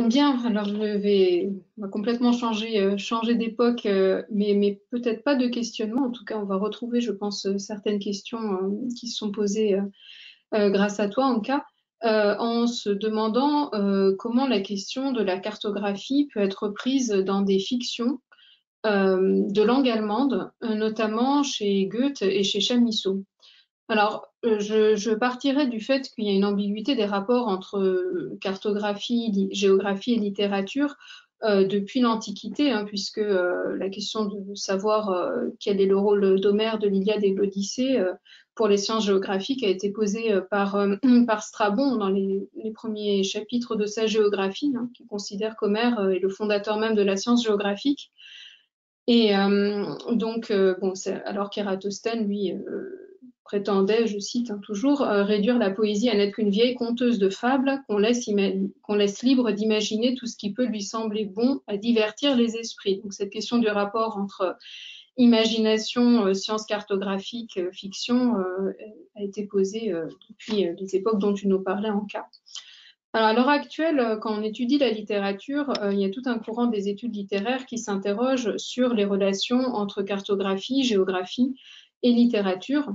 Bien, alors on va complètement changer d'époque, mais peut-être pas de questionnement. En tout cas, on va retrouver, je pense, certaines questions qui se sont posées grâce à toi, en cas, en se demandant comment la question de la cartographie peut être prise dans des fictions de langue allemande, notamment chez Goethe et chez Chamisso. Alors, je partirais du fait qu'il y a une ambiguïté des rapports entre cartographie, géographie et littérature depuis l'Antiquité, hein, puisque la question de savoir quel est le rôle d'Homère, de l'Iliade et de l'Odyssée pour les sciences géographiques a été posée par Strabon dans les premiers chapitres de sa géographie, hein, qui considère qu'Homère est le fondateur même de la science géographique. Et bon, alors qu'Ératosthène, lui, prétendait, je cite hein, toujours, réduire la poésie à n'être qu'une vieille conteuse de fables qu'on laisse libre d'imaginer tout ce qui peut lui sembler bon à divertir les esprits. Donc cette question du rapport entre imagination, science cartographique, fiction a été posée depuis les époques dont tu nous parlais en cas. Alors, à l'heure actuelle, quand on étudie la littérature, il y a tout un courant des études littéraires qui s'interrogent sur les relations entre cartographie, géographie et littérature.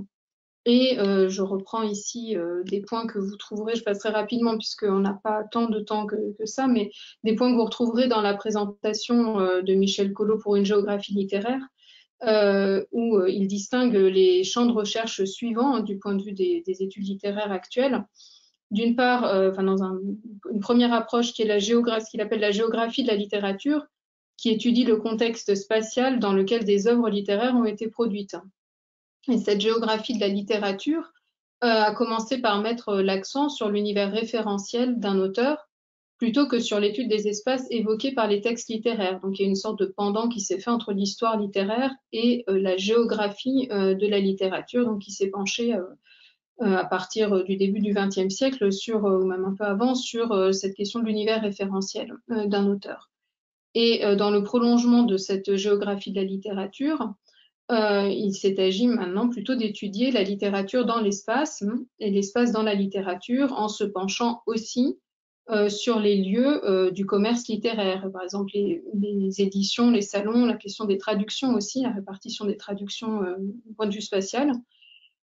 Et je reprends ici des points que vous trouverez, je passerai rapidement puisqu'on n'a pas tant de temps que ça, mais des points que vous retrouverez dans la présentation de Michel Collot pour une géographie littéraire, où il distingue les champs de recherche suivants hein, du point de vue des études littéraires actuelles. D'une part, dans une première approche qui est ce qu'il appelle la géographie de la littérature, qui étudie le contexte spatial dans lequel des œuvres littéraires ont été produites. Et cette géographie de la littérature a commencé par mettre l'accent sur l'univers référentiel d'un auteur plutôt que sur l'étude des espaces évoqués par les textes littéraires. Donc il y a une sorte de pendant qui s'est fait entre l'histoire littéraire et la géographie de la littérature, donc qui s'est penché à partir du début du XXe siècle, ou même un peu avant, sur cette question de l'univers référentiel d'un auteur. Et dans le prolongement de cette géographie de la littérature, il s'est agi maintenant plutôt d'étudier la littérature dans l'espace et l'espace dans la littérature en se penchant aussi sur les lieux du commerce littéraire, par exemple les éditions, les salons, la question des traductions aussi, la répartition des traductions du point de vue spatial,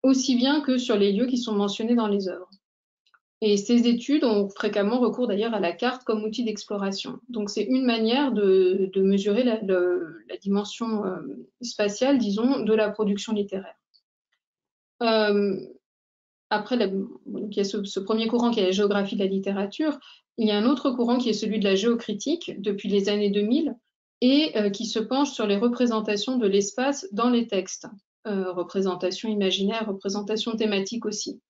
aussi bien que sur les lieux qui sont mentionnés dans les œuvres. Et ces études ont fréquemment recours d'ailleurs à la carte comme outil d'exploration. Donc c'est une manière de mesurer la dimension spatiale, disons, de la production littéraire. Après, il y a ce premier courant qui est la géographie de la littérature. Il y a un autre courant qui est celui de la géocritique depuis les années 2000 et qui se penche sur les représentations de l'espace dans les textes. Représentation imaginaire, représentation thématique aussi.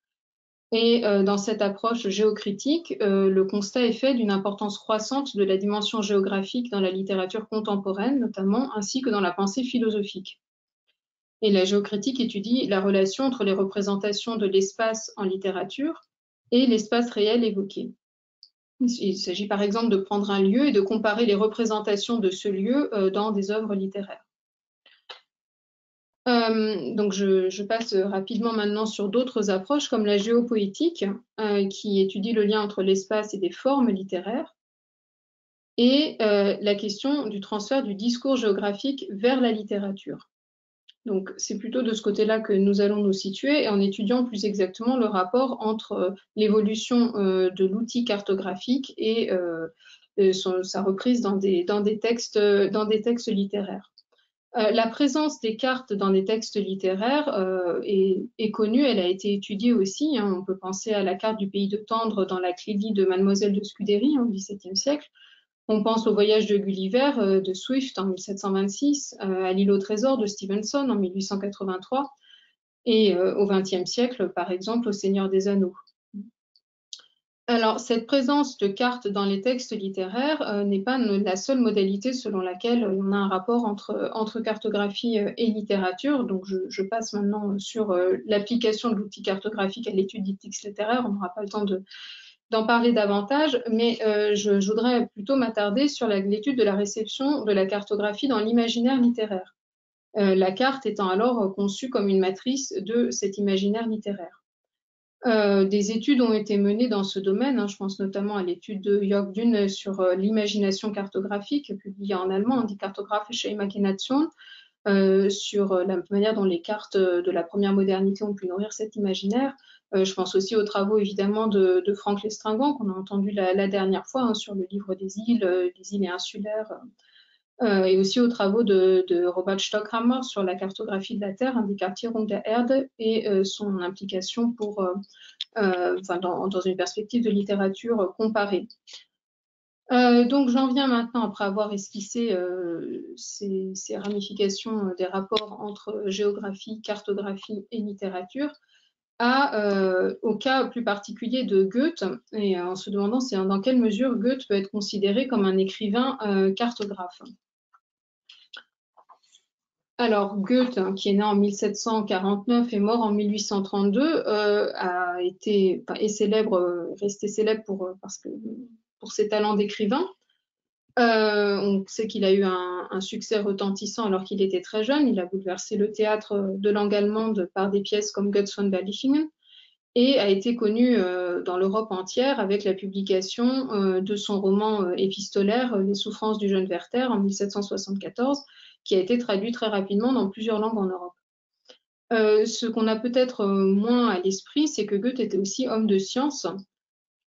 Et dans cette approche géocritique, le constat est fait d'une importance croissante de la dimension géographique dans la littérature contemporaine, notamment, ainsi que dans la pensée philosophique. Et la géocritique étudie la relation entre les représentations de l'espace en littérature et l'espace réel évoqué. Il s'agit par exemple de prendre un lieu et de comparer les représentations de ce lieu dans des œuvres littéraires. Donc je passe rapidement maintenant sur d'autres approches comme la géopoétique, qui étudie le lien entre l'espace et des formes littéraires, et la question du transfert du discours géographique vers la littérature. Donc c'est plutôt de ce côté-là que nous allons nous situer, en étudiant plus exactement le rapport entre l'évolution de l'outil cartographique et sa reprise dans des textes littéraires. La présence des cartes dans des textes littéraires est connue, elle a été étudiée aussi. Hein. On peut penser à la carte du pays de Tendre dans la Clélie de Mademoiselle de Scudéry au XVIIe siècle. On pense au voyage de Gulliver de Swift en 1726, à l'île au trésor de Stevenson en 1883, et au XXe siècle, par exemple, au Seigneur des Anneaux. Alors, cette présence de cartes dans les textes littéraires n'est pas la seule modalité selon laquelle on a un rapport entre cartographie et littérature. Donc, je passe maintenant sur l'application de l'outil cartographique à l'étude des textes littéraires. On n'aura pas le temps d'en parler davantage, mais je voudrais plutôt m'attarder sur l'étude de la réception de la cartographie dans l'imaginaire littéraire. La carte étant alors conçue comme une matrice de cet imaginaire littéraire. Des études ont été menées dans ce domaine, hein, je pense notamment à l'étude de Jörg Dünn sur l'imagination cartographique, publiée en allemand, Die Kartographische Imagination, sur la manière dont les cartes de la première modernité ont pu nourrir cet imaginaire. Je pense aussi aux travaux évidemment de Franck Lestringant, qu'on a entendu la dernière fois, hein, sur le livre des îles et insulaires, et aussi aux travaux de Robert Stockhammer sur la cartographie de la Terre, hein, die Kartierung der Erde, et son implication dans une perspective de littérature comparée. Donc j'en viens maintenant, après avoir esquissé ces ramifications des rapports entre géographie, cartographie et littérature, au cas plus particulier de Goethe, et en se demandant dans quelle mesure Goethe peut être considéré comme un écrivain cartographe. Alors Goethe, hein, qui est né en 1749 et mort en 1832, est célèbre, resté célèbre pour ses talents d'écrivain. On sait qu'il a eu un succès retentissant alors qu'il était très jeune. Il a bouleversé le théâtre de langue allemande par des pièces comme Götz von Berlichingen et a été connu dans l'Europe entière avec la publication de son roman épistolaire Les souffrances du jeune Werther en 1774, qui a été traduit très rapidement dans plusieurs langues en Europe. Ce qu'on a peut-être moins à l'esprit, c'est que Goethe était aussi homme de science.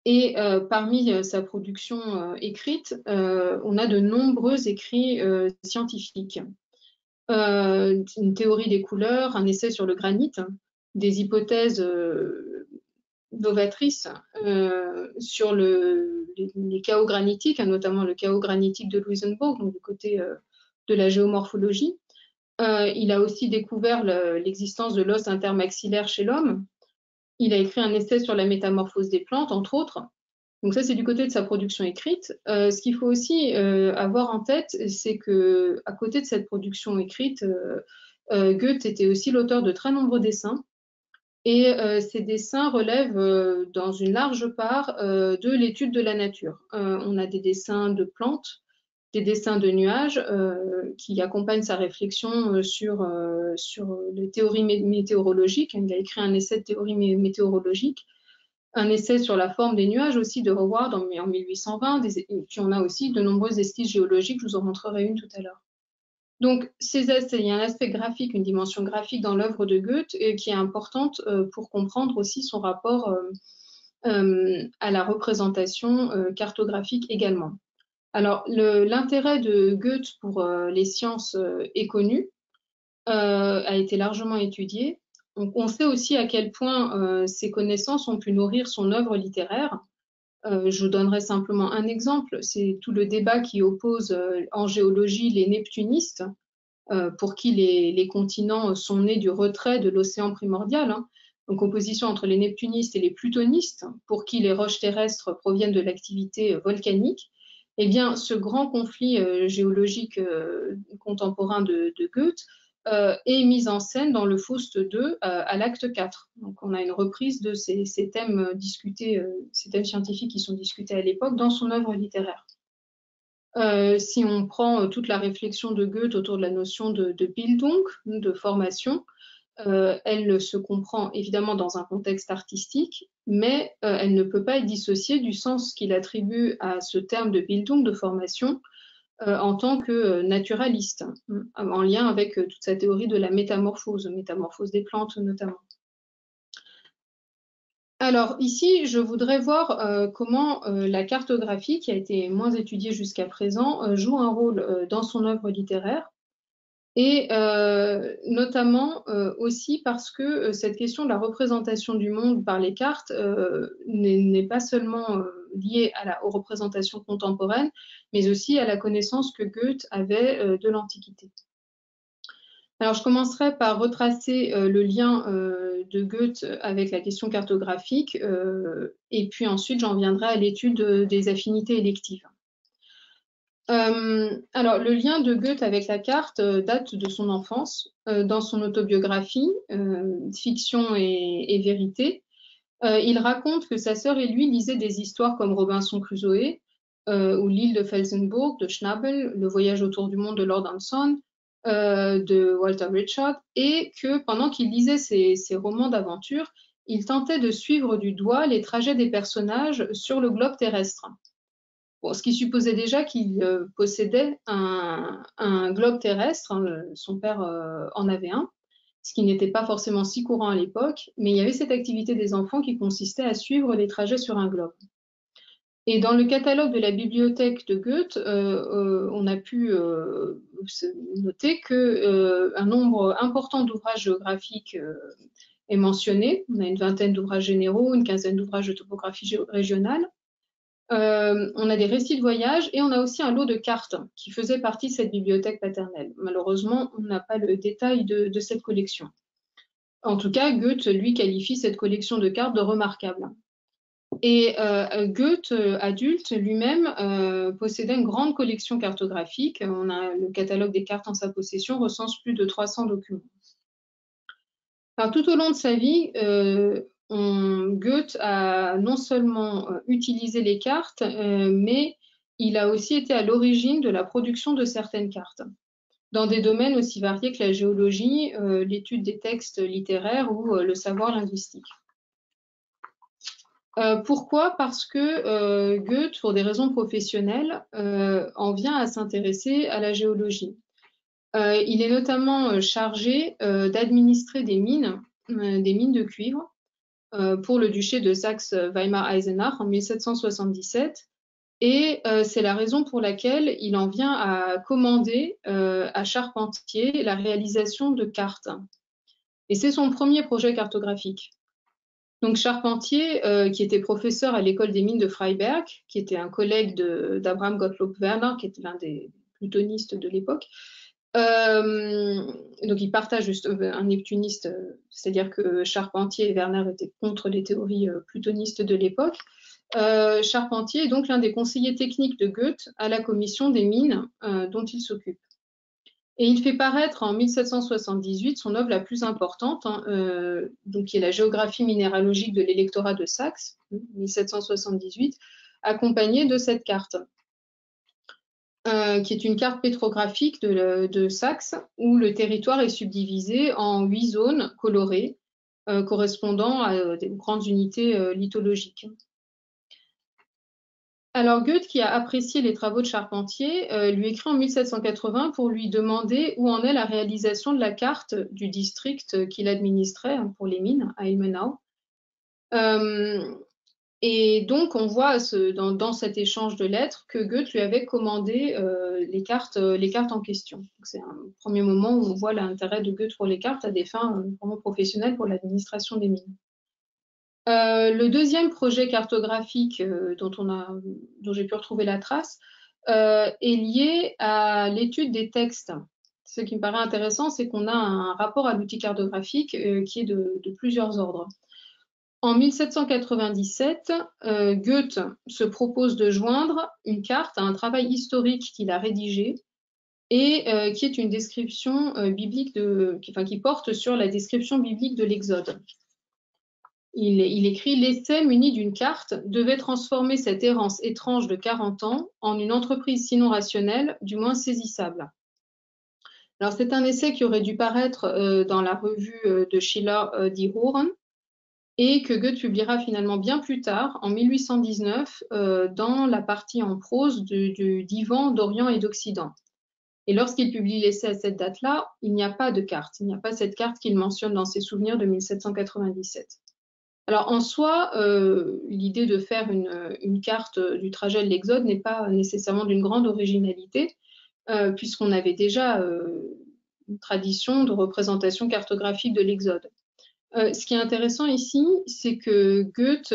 Et parmi sa production écrite, on a de nombreux écrits scientifiques. Une théorie des couleurs, un essai sur le granit, des hypothèses novatrices sur les chaos granitiques, hein, notamment le chaos granitique de Louisenbourg, donc du côté de la géomorphologie. Il a aussi découvert l'existence de l'os intermaxillaire chez l'homme. Il a écrit un essai sur la métamorphose des plantes, entre autres. Donc ça, c'est du côté de sa production écrite. Ce qu'il faut aussi avoir en tête, c'est que à côté de cette production écrite, Goethe était aussi l'auteur de très nombreux dessins. Et ces dessins relèvent dans une large part de l'étude de la nature. On a des dessins de plantes, des dessins de nuages qui accompagnent sa réflexion sur les théories météorologiques. Il a écrit un essai de théorie météorologique, un essai sur la forme des nuages aussi de Howard en 1820, et puis on a aussi de nombreuses esquisses géologiques, je vous en montrerai une tout à l'heure. Donc, il y a un aspect graphique, une dimension graphique dans l'œuvre de Goethe qui est importante pour comprendre aussi son rapport à la représentation cartographique également. Alors, l'intérêt de Goethe pour les sciences est connu, a été largement étudié. On sait aussi à quel point ces connaissances ont pu nourrir son œuvre littéraire. Je vous donnerai simplement un exemple, c'est tout le débat qui oppose en géologie les neptunistes, pour qui les continents sont nés du retrait de l'océan primordial, hein. Donc opposition entre les neptunistes et les plutonistes, pour qui les roches terrestres proviennent de l'activité volcanique. Eh bien, ce grand conflit géologique contemporain de Goethe est mis en scène dans le Faust II à l'acte 4. Donc on a une reprise de ces thèmes discutés, ces thèmes scientifiques qui sont discutés à l'époque dans son œuvre littéraire. Si on prend toute la réflexion de Goethe autour de la notion de Bildung, de formation, elle se comprend évidemment dans un contexte artistique, mais elle ne peut pas être dissociée du sens qu'il attribue à ce terme de Bildung, de formation, en tant que naturaliste, en lien avec toute sa théorie de la métamorphose des plantes notamment. Alors ici, je voudrais voir comment la cartographie, qui a été moins étudiée jusqu'à présent, joue un rôle dans son œuvre littéraire, et notamment aussi parce que cette question de la représentation du monde par les cartes n'est pas seulement liée aux représentations contemporaines, mais aussi à la connaissance que Goethe avait de l'Antiquité. Alors, je commencerai par retracer le lien de Goethe avec la question cartographique, et puis ensuite j'en viendrai à l'étude des affinités électives. Alors, le lien de Goethe avec la carte date de son enfance. Dans son autobiographie, Fiction et vérité, il raconte que sa sœur et lui lisaient des histoires comme Robinson Crusoe, ou L'île de Felsenburg de Schnabel, Le voyage autour du monde de Lord Hanson, de Walter Richard, et que pendant qu'il lisait ces romans d'aventure, il tentait de suivre du doigt les trajets des personnages sur le globe terrestre. Bon, ce qui supposait déjà qu'il possédait un globe terrestre, hein, son père en avait un, ce qui n'était pas forcément si courant à l'époque, mais il y avait cette activité des enfants qui consistait à suivre les trajets sur un globe. Et dans le catalogue de la bibliothèque de Goethe, on a pu noter qu'un nombre important d'ouvrages géographiques est mentionné. On a une vingtaine d'ouvrages généraux, une quinzaine d'ouvrages de topographie régionale. On a des récits de voyage et on a aussi un lot de cartes qui faisait partie de cette bibliothèque paternelle. Malheureusement, on n'a pas le détail de cette collection. En tout cas, Goethe, lui, qualifie cette collection de cartes de remarquable. Et Goethe, adulte, lui-même, possédait une grande collection cartographique. On a le catalogue des cartes en sa possession, recense plus de 300 documents. Alors, tout au long de sa vie, Goethe a non seulement utilisé les cartes, mais il a aussi été à l'origine de la production de certaines cartes, dans des domaines aussi variés que la géologie, l'étude des textes littéraires ou le savoir linguistique. Pourquoi? Parce que Goethe, pour des raisons professionnelles, en vient à s'intéresser à la géologie. Il est notamment chargé d'administrer des mines de cuivre, pour le duché de Saxe-Weimar-Eisenach en 1777. Et c'est la raison pour laquelle il en vient à commander à Charpentier la réalisation de cartes. Et c'est son premier projet cartographique. Donc Charpentier, qui était professeur à l'école des mines de Freiberg, qui était un collègue d'Abraham Gottlob Werner, qui était l'un des plutonistes de l'époque. Donc il partage juste un neptuniste, c'est-à-dire que Charpentier et Werner étaient contre les théories plutonistes de l'époque. Charpentier est donc l'un des conseillers techniques de Goethe à la commission des mines dont il s'occupe. Et il fait paraître en 1778 son œuvre la plus importante, donc qui est la géographie minéralogique de l'électorat de Saxe, 1778, accompagnée de cette carte, qui est une carte pétrographique de Saxe, où le territoire est subdivisé en 8 zones colorées, correspondant à des grandes unités lithologiques. Alors Goethe, qui a apprécié les travaux de Charpentier, lui écrit en 1780 pour lui demander où en est la réalisation de la carte du district qu'il administrait pour les mines à Ilmenau. Et donc on voit dans cet échange de lettres que Goethe lui avait commandé les cartes en question. C'est un premier moment où on voit l'intérêt de Goethe pour les cartes à des fins vraiment professionnelles pour l'administration des mines. Le deuxième projet cartographique dont j'ai pu retrouver la trace est lié à l'étude des textes. Ce qui me paraît intéressant, c'est qu'on a un rapport à l'outil cartographique qui est de plusieurs ordres. En 1797, Goethe se propose de joindre une carte à un travail historique qu'il a rédigé et qui est une description biblique qui porte sur la description biblique de l'Exode. Il écrit « L'essai muni d'une carte devait transformer cette errance étrange de 40 ans en une entreprise sinon rationnelle, du moins saisissable. » Alors c'est un essai qui aurait dû paraître dans la revue de Schiller Die Huren et que Goethe publiera finalement bien plus tard, en 1819, dans la partie en prose du Divan d'Orient et d'Occident. Et lorsqu'il publie l'essai à cette date-là, il n'y a pas de carte, il n'y a pas cette carte qu'il mentionne dans ses souvenirs de 1797. Alors en soi, l'idée de faire une carte du trajet de l'Exode n'est pas nécessairement d'une grande originalité, puisqu'on avait déjà une tradition de représentation cartographique de l'Exode. Ce qui est intéressant ici, c'est que Goethe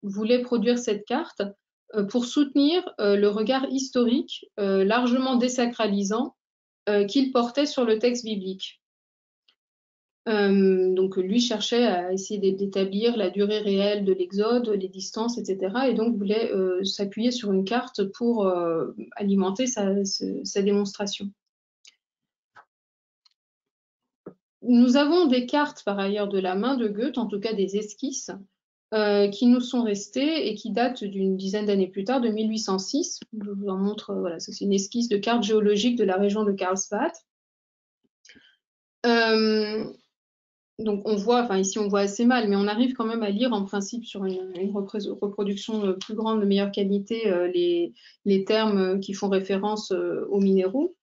voulait produire cette carte pour soutenir le regard historique largement désacralisant qu'il portait sur le texte biblique. Donc lui cherchait à essayer d'établir la durée réelle de l'exode, les distances, etc. Et donc voulait s'appuyer sur une carte pour alimenter sa démonstration. Nous avons des cartes par ailleurs de la main de Goethe, en tout cas des esquisses, qui nous sont restées et qui datent d'une dizaine d'années plus tard, de 1806. Je vous en montre, voilà, c'est une esquisse de carte géologique de la région de Karlsbad. donc on voit, enfin ici on voit assez mal, mais on arrive quand même à lire en principe sur une reproduction plus grande, de meilleure qualité, les termes qui font référence aux minéraux.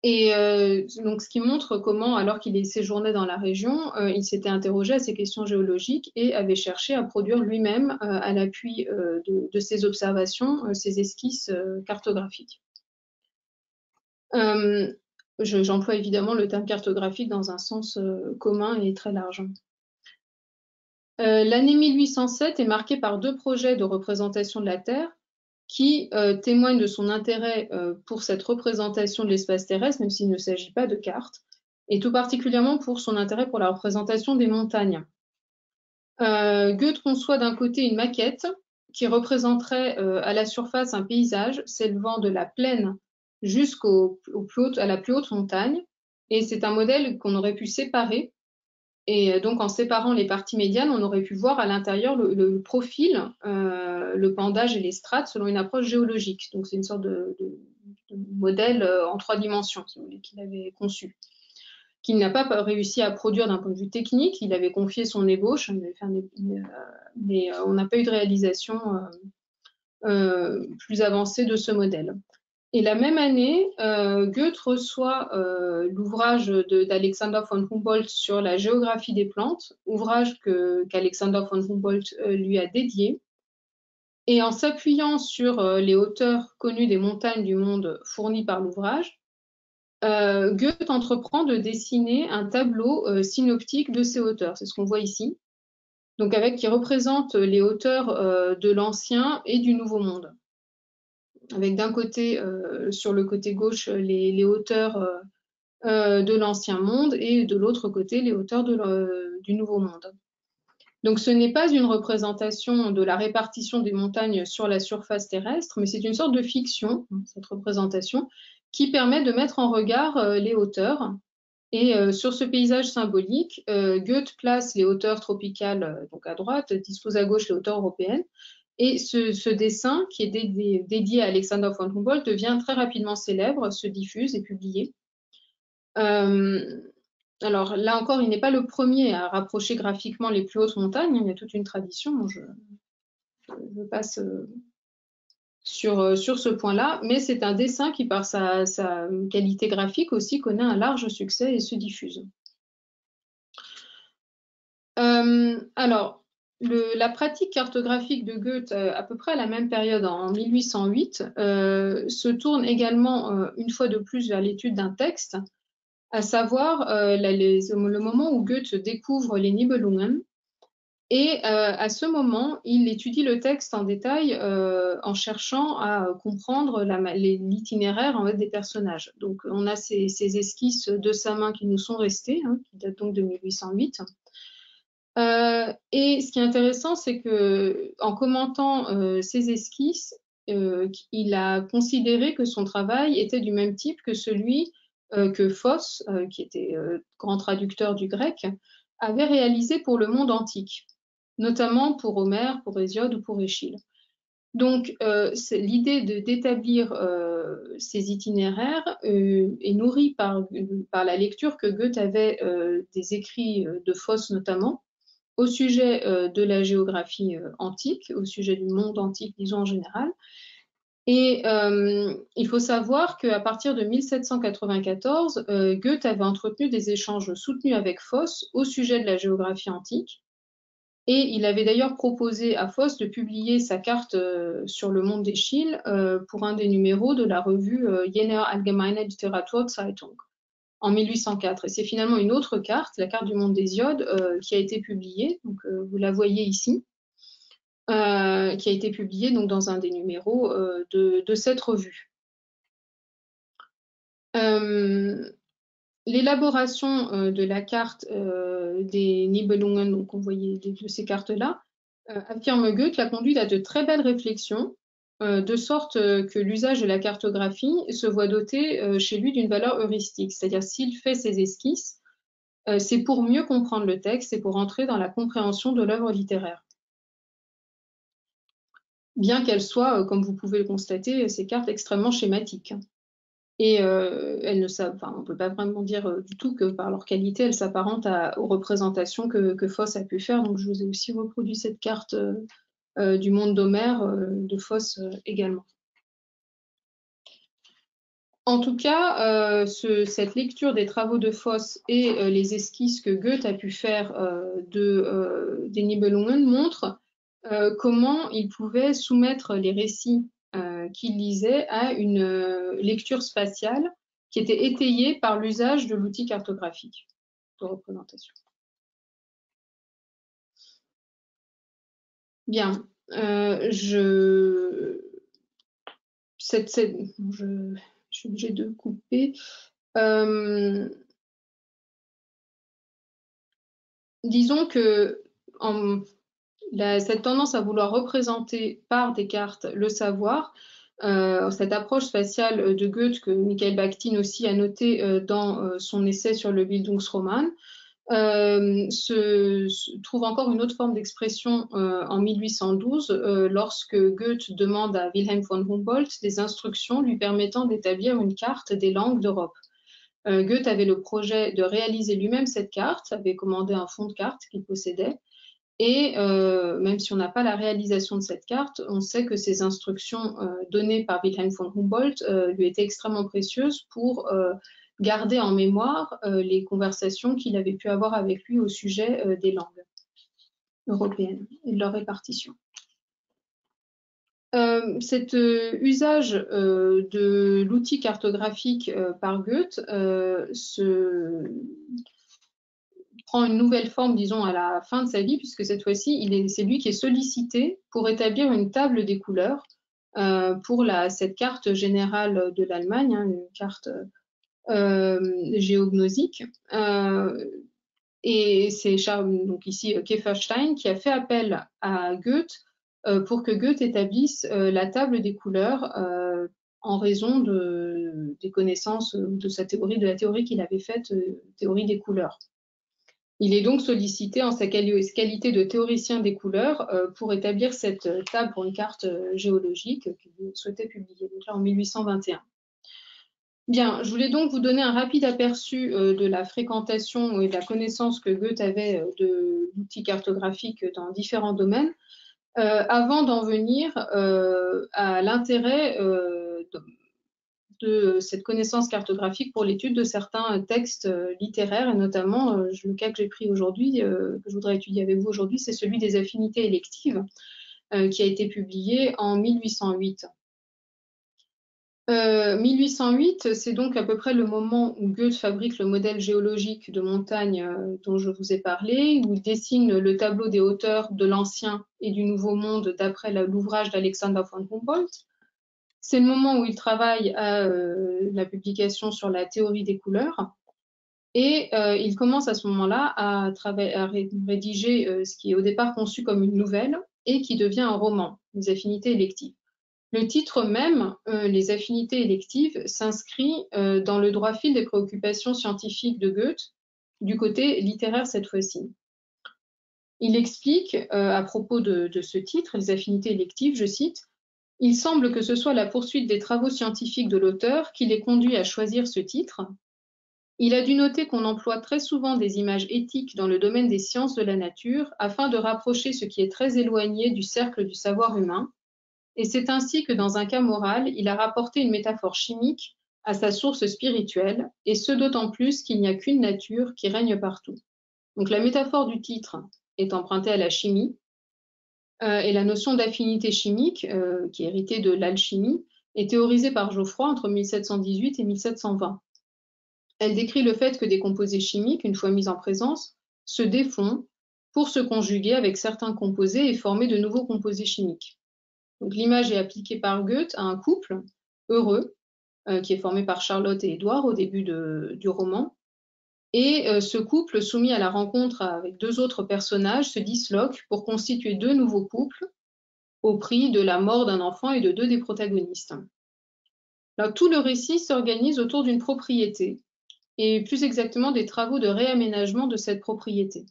Donc ce qui montre comment, alors qu'il séjournait dans la région, il s'était interrogé à ces questions géologiques et avait cherché à produire lui-même, à l'appui de ses observations, ses esquisses cartographiques. J'emploie évidemment le terme cartographique dans un sens commun et très large. L'année 1807 est marquée par 2 projets de représentation de la Terre qui témoignent de son intérêt pour cette représentation de l'espace terrestre, même s'il ne s'agit pas de cartes, et tout particulièrement pour son intérêt pour la représentation des montagnes. Goethe conçoit d'un côté une maquette qui représenterait à la surface un paysage s'élevant de la plaine à la plus haute montagne, et c'est un modèle qu'on aurait pu séparer. Et donc, en séparant les parties médianes, on aurait pu voir à l'intérieur le profil, le pendage et les strates selon une approche géologique. Donc, c'est une sorte de modèle en 3 dimensions, si vous voulez, qu'il avait conçu, qu'il n'a pas réussi à produire d'un point de vue technique. Il avait confié son ébauche, mais on n'a pas eu de réalisation plus avancée de ce modèle. Et la même année, Goethe reçoit l'ouvrage d'Alexander von Humboldt sur la géographie des plantes, ouvrage qu'Alexander von Humboldt lui a dédié. Et en s'appuyant sur les hauteurs connues des montagnes du monde fournies par l'ouvrage, Goethe entreprend de dessiner un tableau synoptique de ces hauteurs. C'est ce qu'on voit ici. Donc qui représente les hauteurs de l'Ancien et du Nouveau Monde, avec d'un côté, sur le côté gauche, les hauteurs de l'Ancien Monde et de l'autre côté, les hauteurs du Nouveau Monde. Donc ce n'est pas une représentation de la répartition des montagnes sur la surface terrestre, mais c'est une sorte de fiction, cette représentation, qui permet de mettre en regard les hauteurs. Et sur ce paysage symbolique, Goethe place les hauteurs tropicales donc à droite, dispose à gauche les hauteurs européennes. Et ce dessin, qui est dédié à Alexander von Humboldt, devient très rapidement célèbre, se diffuse et publié. Alors là encore, il n'est pas le premier à rapprocher graphiquement les plus hautes montagnes, il y a toute une tradition, je passe sur ce point-là, mais c'est un dessin qui, par sa qualité graphique aussi, connaît un large succès et se diffuse. Alors, la pratique cartographique de Goethe, à peu près à la même période, en 1808, se tourne également une fois de plus vers l'étude d'un texte, à savoir le moment où Goethe découvre les Nibelungen. Et à ce moment, il étudie le texte en détail en cherchant à comprendre l'itinéraire en fait, des personnages. Donc, on a ces esquisses de sa main qui nous sont restées, qui datent donc de 1808. Et ce qui est intéressant, c'est que en commentant ces esquisses, il a considéré que son travail était du même type que celui que Fosse, qui était grand traducteur du grec, avait réalisé pour le monde antique, notamment pour Homère, pour Hésiode ou pour Échille. Donc, l'idée d'établir ces itinéraires est nourrie par la lecture que Goethe avait des écrits de Fosse notamment, au sujet de la géographie antique, au sujet du monde antique, disons en général. Et il faut savoir qu'à partir de 1794, Goethe avait entretenu des échanges soutenus avec Fosse au sujet de la géographie antique. Et il avait d'ailleurs proposé à Fosse de publier sa carte sur le monde d'Échille pour un des numéros de la revue Jener Allgemeine Literaturzeitung en 1804. Et c'est finalement une autre carte, la carte du monde d'Hésiode, qui a été publiée. Donc, vous la voyez ici, qui a été publiée donc, dans un des numéros de cette revue. L'élaboration de la carte des Nibelungen, donc on voyait de ces cartes-là, affirme Goethe, l'a conduite à de très belles réflexions, de sorte que l'usage de la cartographie se voit doté chez lui d'une valeur heuristique. C'est-à-dire, s'il fait ses esquisses, c'est pour mieux comprendre le texte et pour entrer dans la compréhension de l'œuvre littéraire. Bien qu'elles soient, comme vous pouvez le constater, ces cartes extrêmement schématiques. Et elles ne enfin, on ne peut pas vraiment dire du tout que par leur qualité, elles s'apparentent aux représentations que Foss a pu faire. Donc je vous ai aussi reproduit cette carte du monde d'Homère de Foss également. En tout cas, cette lecture des travaux de Foss et les esquisses que Goethe a pu faire des Nibelungen montrent comment il pouvait soumettre les récits qu'il lisait à une lecture spatiale qui était étayée par l'usage de l'outil cartographique de représentation. Bien, je suis obligée de couper. Disons que cette tendance à vouloir représenter par des cartes le savoir, cette approche spatiale de Goethe que Michael Bakhtin aussi a noté dans son essai sur le Bildungsroman, trouve encore une autre forme d'expression en 1812 lorsque Goethe demande à Wilhelm von Humboldt des instructions lui permettant d'établir une carte des langues d'Europe. Goethe avait le projet de réaliser lui-même cette carte, avait commandé un fond de carte qu'il possédait, et même si on n'a pas la réalisation de cette carte, on sait que ces instructions données par Wilhelm von Humboldt lui étaient extrêmement précieuses pour garder en mémoire les conversations qu'il avait pu avoir avec lui au sujet des langues européennes et de leur répartition. Cet usage de l'outil cartographique par Goethe prend une nouvelle forme, disons, à la fin de sa vie, puisque cette fois-ci, c'est lui qui est sollicité pour établir une table des couleurs pour cette carte générale de l'Allemagne, hein, une carte géognosique. Et c'est donc ici Kefferstein qui a fait appel à Goethe pour que Goethe établisse la table des couleurs en raison des connaissances de sa théorie, de la théorie qu'il avait faite, théorie des couleurs. Il est donc sollicité en sa qualité de théoricien des couleurs pour établir cette table pour une carte géologique qu'il souhaitait publier, donc là en 1821. Bien, je voulais donc vous donner un rapide aperçu de la fréquentation et de la connaissance que Goethe avait de l'outil cartographique dans différents domaines, avant d'en venir à l'intérêt de cette connaissance cartographique pour l'étude de certains textes littéraires, et notamment le cas que j'ai pris aujourd'hui, que je voudrais étudier avec vous aujourd'hui, c'est celui des affinités électives, qui a été publié en 1808. 1808, c'est donc à peu près le moment où Goethe fabrique le modèle géologique de montagne dont je vous ai parlé, où il dessine le tableau des hauteurs de l'Ancien et du Nouveau Monde d'après l'ouvrage d'Alexander von Humboldt. C'est le moment où il travaille à la publication sur la théorie des couleurs. Et il commence à ce moment-là à rédiger ce qui est au départ conçu comme une nouvelle et qui devient un roman, les affinités électives. Le titre même, les affinités électives, s'inscrit dans le droit fil des préoccupations scientifiques de Goethe, du côté littéraire cette fois-ci. Il explique à propos de ce titre, les affinités électives, je cite, « Il semble que ce soit la poursuite des travaux scientifiques de l'auteur qui l'ait conduit à choisir ce titre. Il a dû noter qu'on emploie très souvent des images éthiques dans le domaine des sciences de la nature afin de rapprocher ce qui est très éloigné du cercle du savoir humain, et c'est ainsi que dans un cas moral, il a rapporté une métaphore chimique à sa source spirituelle, et ce d'autant plus qu'il n'y a qu'une nature qui règne partout. » Donc la métaphore du titre est empruntée à la chimie, et la notion d'affinité chimique, qui est héritée de l'alchimie, est théorisée par Geoffroy entre 1718 et 1720. Elle décrit le fait que des composés chimiques, une fois mis en présence, se défont pour se conjuguer avec certains composés et former de nouveaux composés chimiques. Donc l'image est appliquée par Goethe à un couple heureux, qui est formé par Charlotte et Édouard au début du roman. Et ce couple, soumis à la rencontre avec deux autres personnages, se disloque pour constituer deux nouveaux couples au prix de la mort d'un enfant et de deux des protagonistes. Alors, tout le récit s'organise autour d'une propriété, et plus exactement des travaux de réaménagement de cette propriété.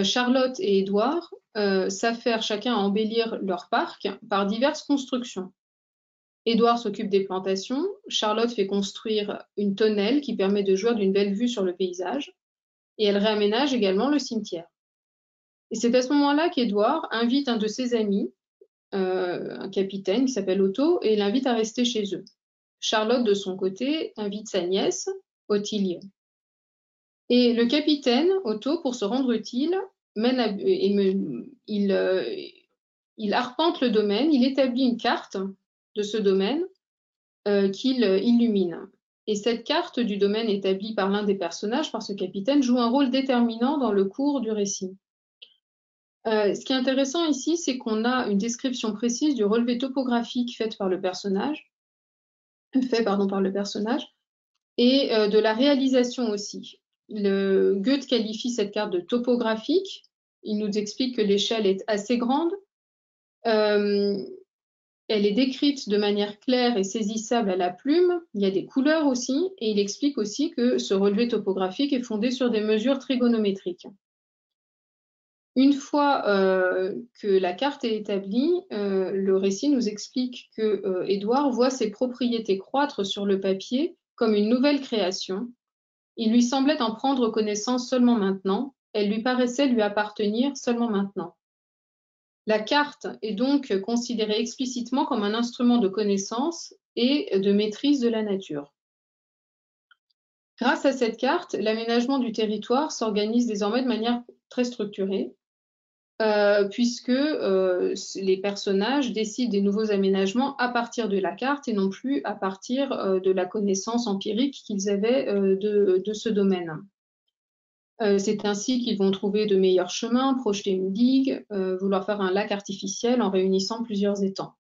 Charlotte et Édouard s'affairent chacun à embellir leur parc par diverses constructions. Édouard s'occupe des plantations, Charlotte fait construire une tonnelle qui permet de jouir d'une belle vue sur le paysage, et elle réaménage également le cimetière. Et c'est à ce moment-là qu'Édouard invite un de ses amis, un capitaine qui s'appelle Otto, et l'invite à rester chez eux. Charlotte, de son côté, invite sa nièce, Ottilie. Et le capitaine, Otto, pour se rendre utile, il arpente le domaine, il établit une carte de ce domaine qu'il illumine. Et cette carte du domaine établie par l'un des personnages, par ce capitaine, joue un rôle déterminant dans le cours du récit. Ce qui est intéressant ici, c'est qu'on a une description précise du relevé topographique fait par le personnage, et de la réalisation aussi. Goethe qualifie cette carte de topographique. Il nous explique que l'échelle est assez grande. Elle est décrite de manière claire et saisissable à la plume. Il y a des couleurs aussi. Et il explique aussi que ce relevé topographique est fondé sur des mesures trigonométriques. Une fois que la carte est établie, le récit nous explique que Édouard voit ses propriétés croître sur le papier comme une nouvelle création. Il lui semblait en prendre connaissance seulement maintenant, elle lui paraissait lui appartenir seulement maintenant. La carte est donc considérée explicitement comme un instrument de connaissance et de maîtrise de la nature. Grâce à cette carte, l'aménagement du territoire s'organise désormais de manière très structurée, puisque les personnages décident des nouveaux aménagements à partir de la carte et non plus à partir de la connaissance empirique qu'ils avaient de ce domaine. C'est ainsi qu'ils vont trouver de meilleurs chemins, projeter une digue, vouloir faire un lac artificiel en réunissant plusieurs étangs.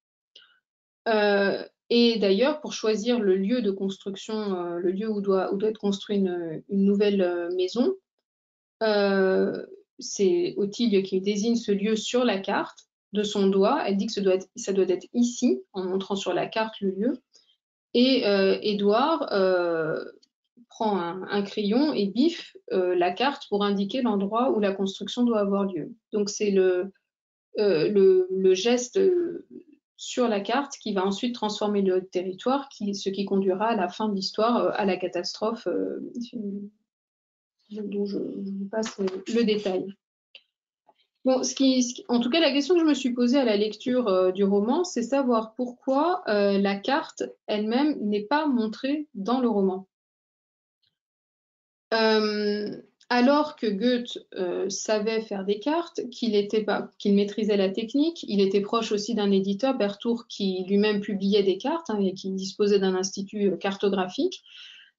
Et d'ailleurs, pour choisir le lieu de construction, le lieu où doit être construite une nouvelle maison, c'est Ottilie qui désigne ce lieu sur la carte de son doigt. Elle dit que ça doit être ici, en montrant sur la carte le lieu. Et Édouard prend un crayon et biffe la carte pour indiquer l'endroit où la construction doit avoir lieu. Donc c'est le geste sur la carte qui va ensuite transformer le territoire, ce qui conduira à la fin de l'histoire, à la catastrophe dont je vous passe le détail. Bon, en tout cas, la question que je me suis posée à la lecture du roman, c'est savoir pourquoi la carte elle-même n'est pas montrée dans le roman. Alors que Goethe savait faire des cartes, qu'il maîtrisait la technique, il était proche aussi d'un éditeur, Berthour, qui lui-même publiait des cartes et qui disposait d'un institut cartographique.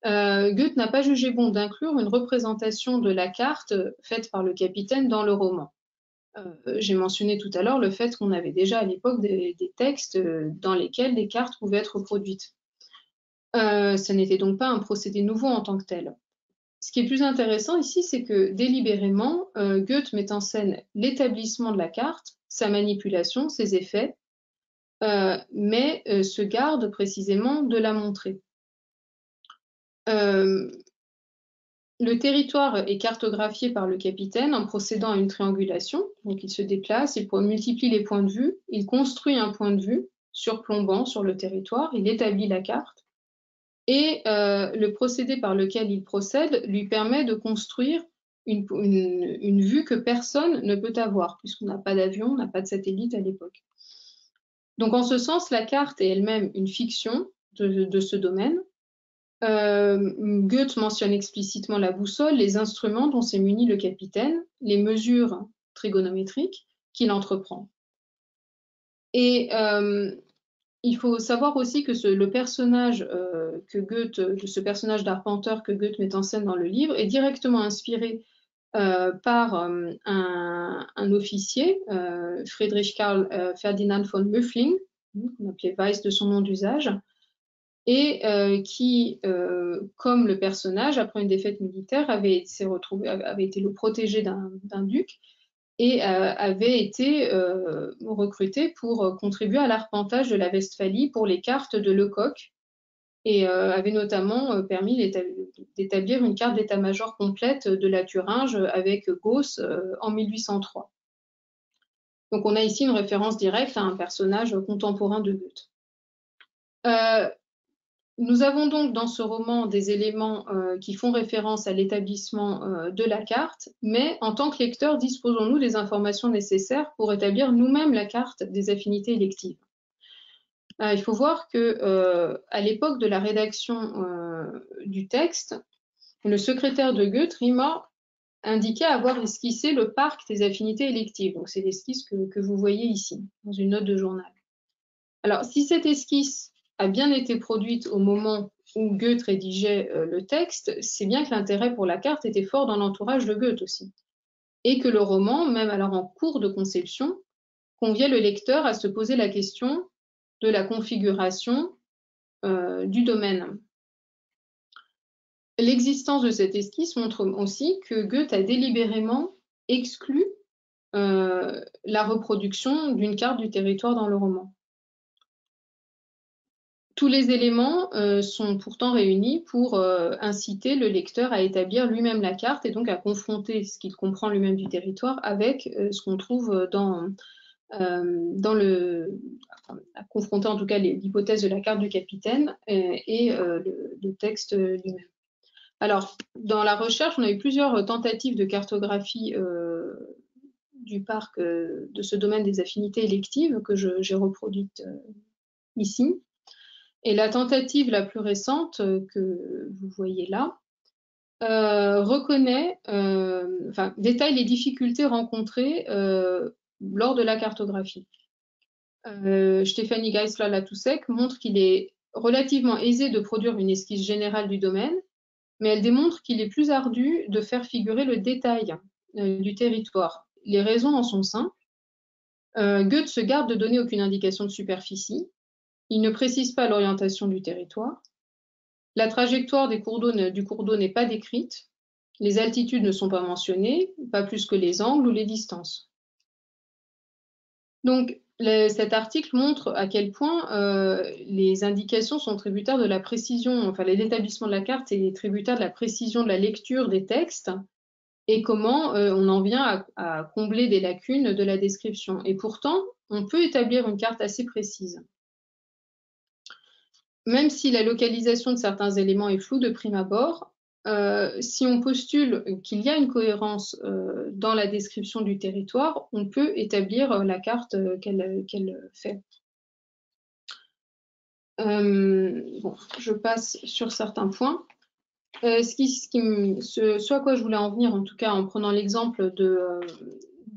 Goethe n'a pas jugé bon d'inclure une représentation de la carte faite par le capitaine dans le roman. J'ai mentionné tout à l'heure le fait qu'on avait déjà à l'époque des textes dans lesquels des cartes pouvaient être reproduites. Ce n'était donc pas un procédé nouveau en tant que tel. Ce qui est plus intéressant ici, c'est que délibérément, Goethe met en scène l'établissement de la carte, sa manipulation, ses effets, mais se garde précisément de la montrer. Le territoire est cartographié par le capitaine en procédant à une triangulation. Donc il se déplace, il multiplie les points de vue, il construit un point de vue surplombant sur le territoire, il établit la carte. Et le procédé par lequel il procède lui permet de construire une vue que personne ne peut avoir, puisqu'on n'a pas d'avion, on n'a pas de satellite à l'époque. Donc en ce sens, la carte est elle-même une fiction de ce domaine. Goethe mentionne explicitement la boussole, les instruments dont s'est muni le capitaine, les mesures trigonométriques qu'il entreprend. Et il faut savoir aussi que le personnage ce personnage d'arpenteur que Goethe met en scène dans le livre est directement inspiré par un officier, Friedrich Karl Ferdinand von Möffling, qu'on appelait Weiss de son nom d'usage, et qui, comme le personnage, après une défaite militaire, avait été le protégé d'un duc et avait été recruté pour contribuer à l'arpentage de la Westphalie pour les cartes de Lecoq et avait notamment permis d'établir une carte d'état-major complète de la Thuringe avec Gauss en 1803. Donc on a ici une référence directe à un personnage contemporain de Goethe. Nous avons donc dans ce roman des éléments qui font référence à l'établissement de la carte, mais en tant que lecteur, disposons-nous des informations nécessaires pour établir nous-mêmes la carte des affinités électives. Il faut voir que à l'époque de la rédaction du texte, le secrétaire de Goethe, Riemer, indiquait avoir esquissé le parc des affinités électives. Donc c'est l'esquisse que vous voyez ici, dans une note de journal. Alors, si cette esquisse a bien été produite au moment où Goethe rédigeait le texte, c'est bien que l'intérêt pour la carte était fort dans l'entourage de Goethe aussi. Et que le roman, même alors en cours de conception, conviait le lecteur à se poser la question de la configuration du domaine. L'existence de cette esquisse montre aussi que Goethe a délibérément exclu la reproduction d'une carte du territoire dans le roman. Tous les éléments sont pourtant réunis pour inciter le lecteur à établir lui-même la carte et donc à confronter ce qu'il comprend lui-même du territoire avec ce qu'on trouve à confronter en tout cas l'hypothèse de la carte du capitaine et le texte lui-même. Alors, dans la recherche, on a eu plusieurs tentatives de cartographie du parc de ce domaine des affinités électives que j'ai reproduites ici. Et la tentative la plus récente que vous voyez là détaille les difficultés rencontrées lors de la cartographie. Stéphanie Geisler-Latoussek montre qu'il est relativement aisé de produire une esquisse générale du domaine, mais elle démontre qu'il est plus ardu de faire figurer le détail du territoire. Les raisons en sont simples. Goethe se garde de donner aucune indication de superficie. Il ne précise pas l'orientation du territoire. La trajectoire du cours d'eau n'est pas décrite. Les altitudes ne sont pas mentionnées, pas plus que les angles ou les distances. Donc, cet article montre à quel point les indications sont tributaires de la précision, enfin l'établissement de la carte est tributaire de la précision de la lecture des textes et comment on en vient à combler des lacunes de la description. Et pourtant, on peut établir une carte assez précise. Même si la localisation de certains éléments est floue de prime abord, si on postule qu'il y a une cohérence dans la description du territoire, on peut établir la carte qu'elle fait. Bon, je passe sur certains points. Ce à quoi je voulais en venir, en tout cas en prenant l'exemple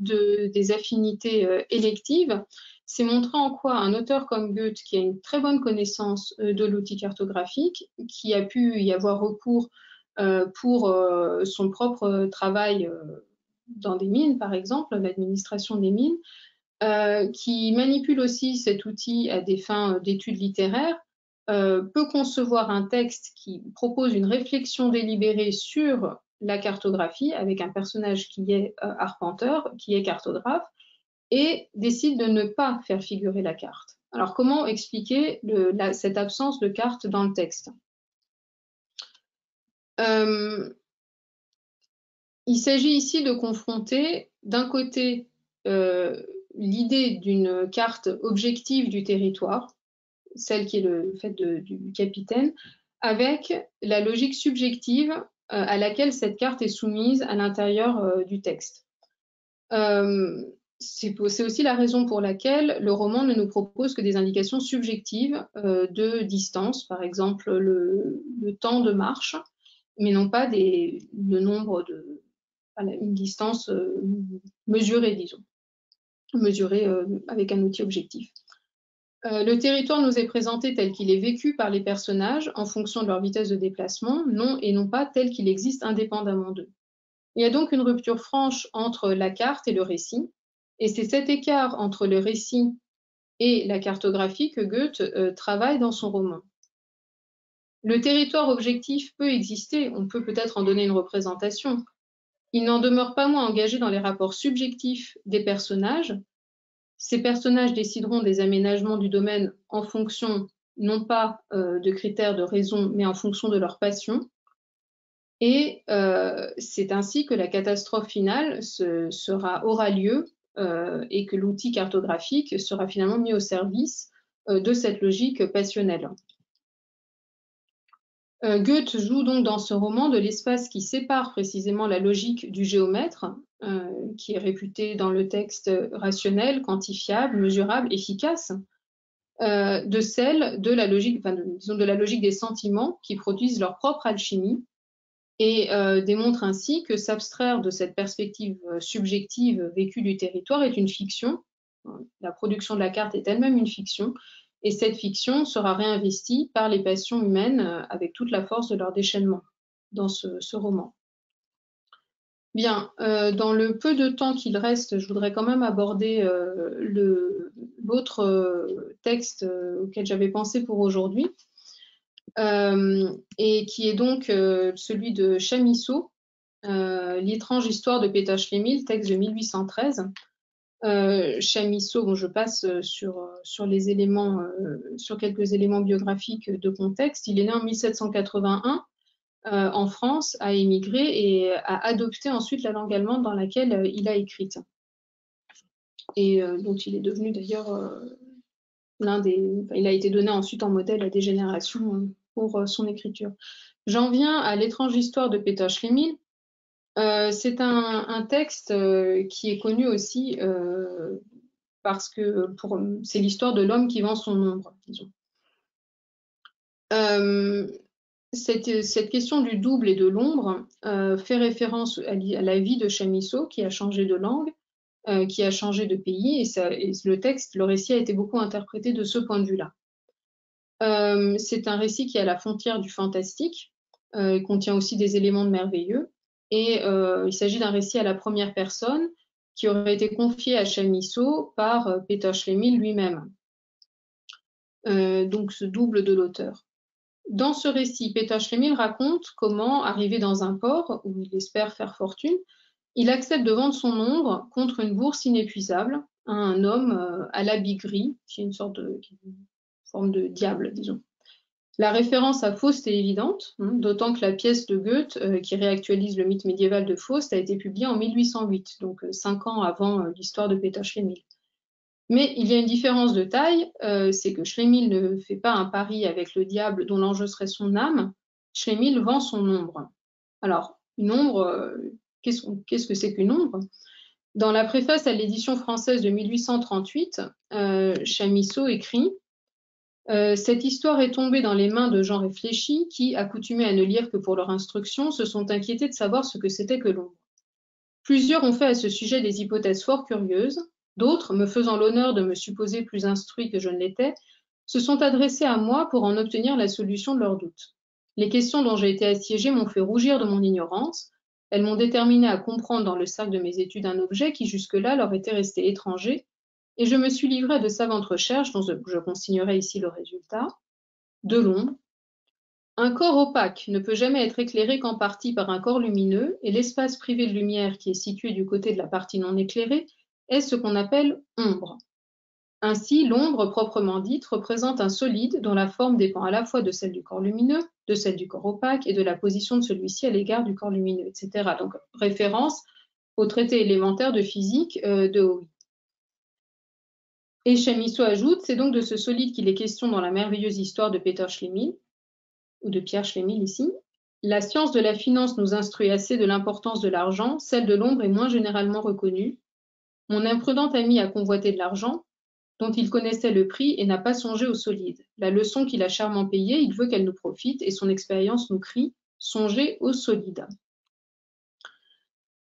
des affinités électives, c'est montrer en quoi un auteur comme Goethe, qui a une très bonne connaissance de l'outil cartographique, qui a pu y avoir recours pour son propre travail dans des mines, par exemple, l'administration des mines, qui manipule aussi cet outil à des fins d'études littéraires, peut concevoir un texte qui propose une réflexion délibérée sur la cartographie avec un personnage qui est arpenteur, qui est cartographe, et décide de ne pas faire figurer la carte. Alors comment expliquer cette absence de carte dans le texte? Il s'agit ici de confronter d'un côté l'idée d'une carte objective du territoire, celle qui est le fait du capitaine, avec la logique subjective à laquelle cette carte est soumise à l'intérieur du texte. C'est aussi la raison pour laquelle le roman ne nous propose que des indications subjectives de distance, par exemple le temps de marche, mais non pas le nombre une distance mesurée, disons, mesurée avec un outil objectif. Le territoire nous est présenté tel qu'il est vécu par les personnages en fonction de leur vitesse de déplacement, non pas tel qu'il existe indépendamment d'eux. Il y a donc une rupture franche entre la carte et le récit, et c'est cet écart entre le récit et la cartographie que Goethe travaille dans son roman. Le territoire objectif peut exister, on peut peut-être en donner une représentation. Il n'en demeure pas moins engagé dans les rapports subjectifs des personnages. Ces personnages décideront des aménagements du domaine en fonction, non pas de critères de raison, mais en fonction de leur passion. Et c'est ainsi que la catastrophe finale aura lieu et que l'outil cartographique sera finalement mis au service de cette logique passionnelle. Goethe joue donc dans ce roman de l'espace qui sépare précisément la logique du géomètre, qui est réputée dans le texte rationnel, quantifiable, mesurable, efficace, de celle de la logique, disons de la logique des sentiments qui produisent leur propre alchimie et démontre ainsi que s'abstraire de cette perspective subjective vécue du territoire est une fiction. La production de la carte est elle-même une fiction, et cette fiction sera réinvestie par les passions humaines avec toute la force de leur déchaînement dans ce roman. Bien, dans le peu de temps qu'il reste, je voudrais quand même aborder l'autre texte auquel j'avais pensé pour aujourd'hui, et qui est donc celui de Chamisso, L'étrange histoire de Peter Schlemihl, texte de 1813. Chamisso, bon, je passe sur les éléments, sur quelques éléments biographiques de contexte. Il est né en 1781 en France, a émigré et a adopté ensuite la langue allemande dans laquelle il a écrit. Et dont il est devenu d'ailleurs il a été donné ensuite en modèle à des générations pour son écriture. J'en viens à l'étrange histoire de Peter Schlemihl. C'est un texte qui est connu aussi parce que c'est l'histoire de l'homme qui vend son ombre, disons. Cette question du double et de l'ombre fait référence à la vie de Chamisso, qui a changé de langue, qui a changé de pays, et le récit a été beaucoup interprété de ce point de vue-là. C'est un récit qui est à la frontière du fantastique, contient aussi des éléments de merveilleux, et il s'agit d'un récit à la première personne qui aurait été confié à Chamisso par Peter Schlemihl lui-même. Donc ce double de l'auteur. Dans ce récit, Peter Schlemihl raconte comment, arrivé dans un port où il espère faire fortune, il accepte de vendre son ombre contre une bourse inépuisable à un homme à l'habit gris, qui est une forme de diable, disons. La référence à Faust est évidente, d'autant que la pièce de Goethe, qui réactualise le mythe médiéval de Faust, a été publiée en 1808, donc 5 ans avant l'histoire de Peter Schlemihl. Mais il y a une différence de taille, c'est que Schlemihl ne fait pas un pari avec le diable dont l'enjeu serait son âme, Schlemihl vend son ombre. Alors, une ombre, qu'est-ce que c'est qu'une ombre? Dans la préface à l'édition française de 1838, Chamisso écrit cette histoire est tombée dans les mains de gens réfléchis qui, accoutumés à ne lire que pour leur instruction, se sont inquiétés de savoir ce que c'était que l'ombre. Plusieurs ont fait à ce sujet des hypothèses fort curieuses, d'autres, me faisant l'honneur de me supposer plus instruit que je ne l'étais, se sont adressés à moi pour en obtenir la solution de leurs doutes. Les questions dont j'ai été assiégé m'ont fait rougir de mon ignorance, elles m'ont déterminé à comprendre dans le cercle de mes études un objet qui jusque-là leur était resté étranger, et je me suis livré à de savantes recherches dont je consignerai ici le résultat. De l'ombre. Un corps opaque ne peut jamais être éclairé qu'en partie par un corps lumineux, et l'espace privé de lumière qui est situé du côté de la partie non éclairée est ce qu'on appelle ombre. Ainsi, l'ombre proprement dite représente un solide dont la forme dépend à la fois de celle du corps lumineux, de celle du corps opaque et de la position de celui-ci à l'égard du corps lumineux, etc. Donc, référence au traité élémentaire de physique de Hauy. Et Chamisso ajoute, c'est donc de ce solide qu'il est question dans la merveilleuse histoire de Peter Schlemihl, ou de Pierre Schlemihl ici. La science de la finance nous instruit assez de l'importance de l'argent, celle de l'ombre est moins généralement reconnue. Mon imprudent ami a convoité de l'argent, dont il connaissait le prix et n'a pas songé au solide. La leçon qu'il a chèrement payée, il veut qu'elle nous profite, et son expérience nous crie « Songez au solide ».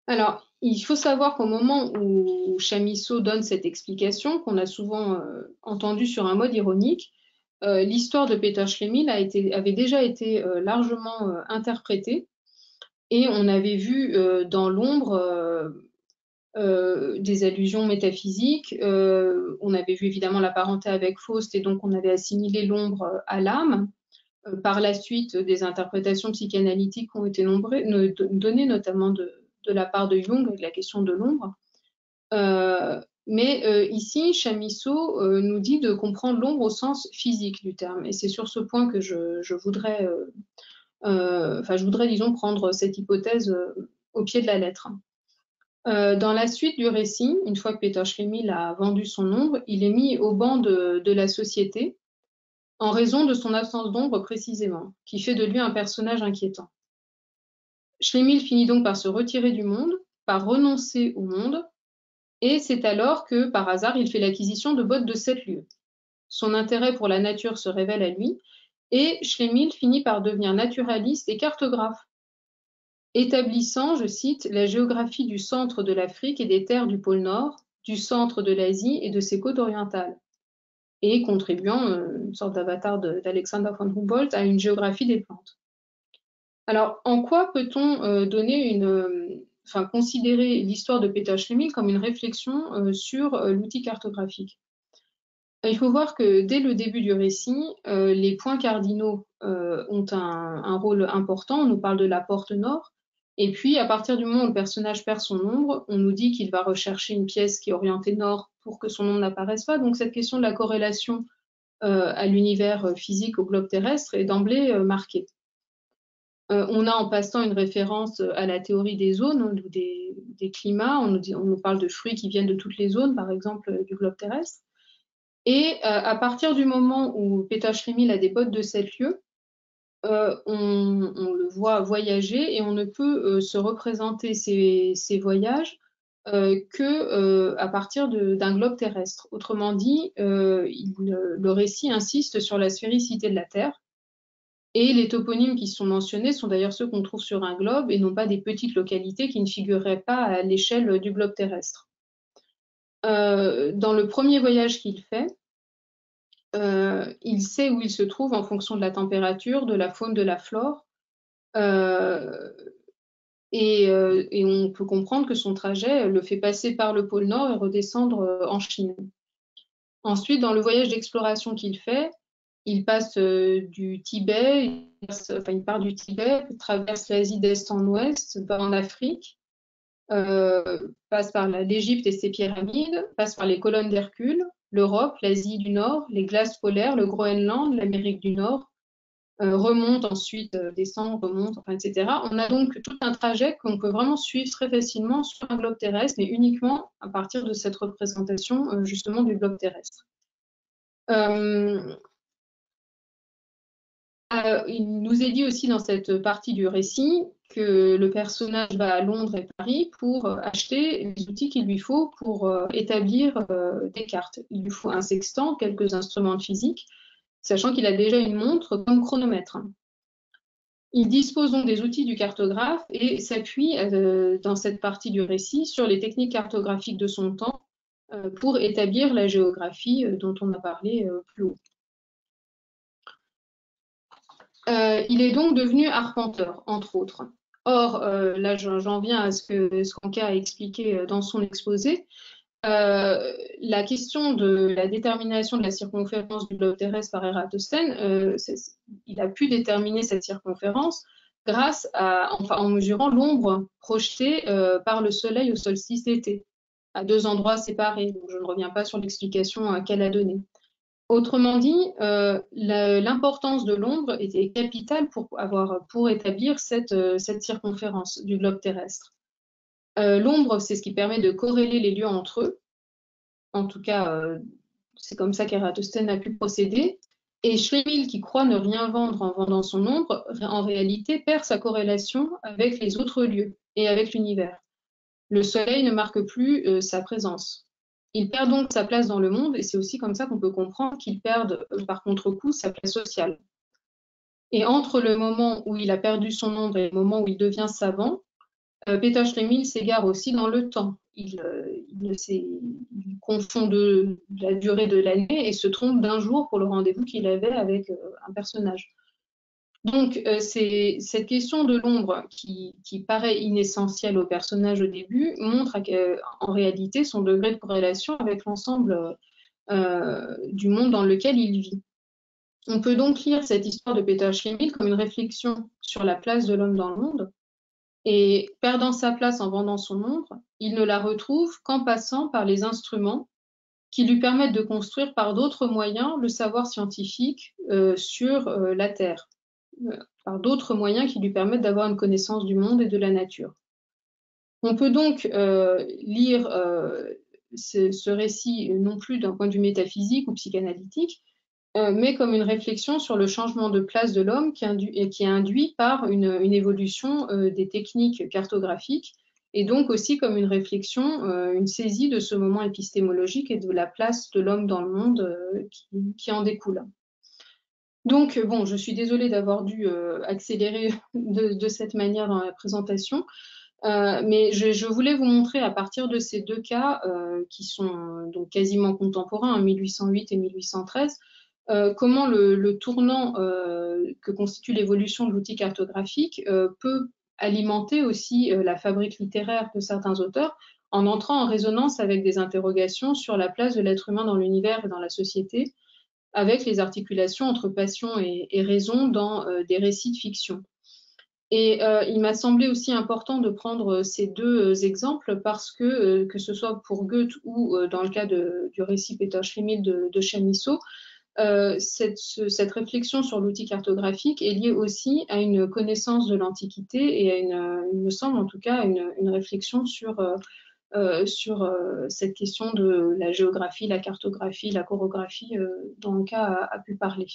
Alors, il faut savoir qu'au moment où Chamisso donne cette explication, qu'on a souvent entendue sur un mode ironique, l'histoire de Peter Schlemihl avait déjà été largement interprétée, et on avait vu dans l'ombre des allusions métaphysiques. On avait vu évidemment la parenté avec Faust, et donc on avait assimilé l'ombre à l'âme. Par la suite, des interprétations psychanalytiques ont été données, notamment de la part de Jung, avec la question de l'ombre. Mais ici, Chamisso nous dit de comprendre l'ombre au sens physique du terme. Et c'est sur ce point que je voudrais, disons, prendre cette hypothèse au pied de la lettre. Dans la suite du récit, une fois que Peter Schlemihl a vendu son ombre, il est mis au banc de la société en raison de son absence d'ombre précisément, qui fait de lui un personnage inquiétant. Schlemihl finit donc par se retirer du monde, par renoncer au monde, et c'est alors que, par hasard, il fait l'acquisition de bottes de 7 lieues. Son intérêt pour la nature se révèle à lui, et Schlemihl finit par devenir naturaliste et cartographe, établissant, je cite, la géographie du centre de l'Afrique et des terres du pôle Nord, du centre de l'Asie et de ses côtes orientales, et contribuant, une sorte d'avatar d'Alexander von Humboldt, à une géographie des plantes. Alors, en quoi peut-on considérer l'histoire de Peter Schlemihl comme une réflexion sur l'outil cartographique? Il faut voir que dès le début du récit, les points cardinaux ont un rôle important. On nous parle de la porte nord. Et puis, à partir du moment où le personnage perd son ombre, on nous dit qu'il va rechercher une pièce qui est orientée nord pour que son ombre n'apparaisse pas. Donc, cette question de la corrélation à l'univers physique, au globe terrestre, est d'emblée marquée. On a en passant une référence à la théorie des zones ou des climats. On nous parle de fruits qui viennent de toutes les zones, par exemple, du globe terrestre. Et à partir du moment où Peter Schlemihl a des bottes de 7 lieues, on le voit voyager et on ne peut se représenter ces voyages que à partir d'un globe terrestre. Autrement dit, le récit insiste sur la sphéricité de la Terre. Et les toponymes qui sont mentionnés sont d'ailleurs ceux qu'on trouve sur un globe et non pas des petites localités qui ne figureraient pas à l'échelle du globe terrestre. Dans le premier voyage qu'il fait, il sait où il se trouve en fonction de la température, de la faune, de la flore. Et on peut comprendre que son trajet le fait passer par le pôle Nord et redescendre en Chine. Ensuite, dans le voyage d'exploration qu'il fait, il passe du Tibet, il part du Tibet, traverse l'Asie d'est en ouest, va en Afrique, passe par l'Égypte et ses pyramides, passe par les colonnes d'Hercule, l'Europe, l'Asie du Nord, les glaces polaires, le Groenland, l'Amérique du Nord, remonte ensuite, descend, remonte, enfin, etc. On a donc tout un trajet qu'on peut vraiment suivre très facilement sur un globe terrestre, mais uniquement à partir de cette représentation justement du globe terrestre. Il nous est dit aussi dans cette partie du récit que le personnage va à Londres et Paris pour acheter les outils qu'il lui faut pour établir des cartes. Il lui faut un sextant, quelques instruments de physique, sachant qu'il a déjà une montre comme chronomètre. Il dispose donc des outils du cartographe et s'appuie dans cette partie du récit sur les techniques cartographiques de son temps pour établir la géographie dont on a parlé plus haut. Il est donc devenu arpenteur, entre autres. Or, là j'en viens à ce qu'Anka a expliqué dans son exposé. La question de la détermination de la circonférence du globe terrestre par Eratosthène, il a pu déterminer cette circonférence grâce en mesurant l'ombre projetée par le Soleil au solstice d'été, à 2 endroits séparés. Donc, je ne reviens pas sur l'explication qu'elle a donnée. Autrement dit, l'importance de l'ombre était capitale pour établir cette circonférence du globe terrestre. L'ombre, c'est ce qui permet de corréler les lieux entre eux. En tout cas, c'est comme ça qu'Eratosthène a pu procéder. Et Schlemihl, qui croit ne rien vendre en vendant son ombre, en réalité perd sa corrélation avec les autres lieux et avec l'univers. Le soleil ne marque plus sa présence. Il perd donc sa place dans le monde, et c'est aussi comme ça qu'on peut comprendre qu'il perde par contre-coup sa place sociale. Et entre le moment où il a perdu son ombre et le moment où il devient savant, Peter Schlemihl s'égare aussi dans le temps. Il confond la durée de l'année et se trompe d'un jour pour le rendez-vous qu'il avait avec un personnage. Donc, cette question de l'ombre qui paraît inessentielle au personnage au début montre en réalité son degré de corrélation avec l'ensemble du monde dans lequel il vit. On peut donc lire cette histoire de Peter Schlemihl comme une réflexion sur la place de l'homme dans le monde. Et perdant sa place en vendant son ombre, il ne la retrouve qu'en passant par les instruments qui lui permettent de construire par d'autres moyens le savoir scientifique sur la Terre, par d'autres moyens qui lui permettent d'avoir une connaissance du monde et de la nature. On peut donc lire ce récit non plus d'un point de vue métaphysique ou psychanalytique, mais comme une réflexion sur le changement de place de l'homme qui est induit par une évolution des techniques cartographiques, et donc aussi comme une réflexion, une saisie de ce moment épistémologique et de la place de l'homme dans le monde qui en découle. Donc, bon, je suis désolée d'avoir dû accélérer de cette manière dans la présentation, mais je voulais vous montrer à partir de ces deux cas qui sont donc quasiment contemporains, 1808 et 1813, comment le tournant que constitue l'évolution de l'outil cartographique peut alimenter aussi la fabrique littéraire de certains auteurs en entrant en résonance avec des interrogations sur la place de l'être humain dans l'univers et dans la société, avec les articulations entre passion et raison dans des récits de fiction. Et il m'a semblé aussi important de prendre ces deux exemples parce que ce soit pour Goethe ou dans le cas du récit Peter Schlemihl de Chamisso, cette réflexion sur l'outil cartographique est liée aussi à une connaissance de l'Antiquité et à il me semble en tout cas, à une réflexion sur cette question de la géographie, la cartographie, la chorographie dont le cas a pu parler.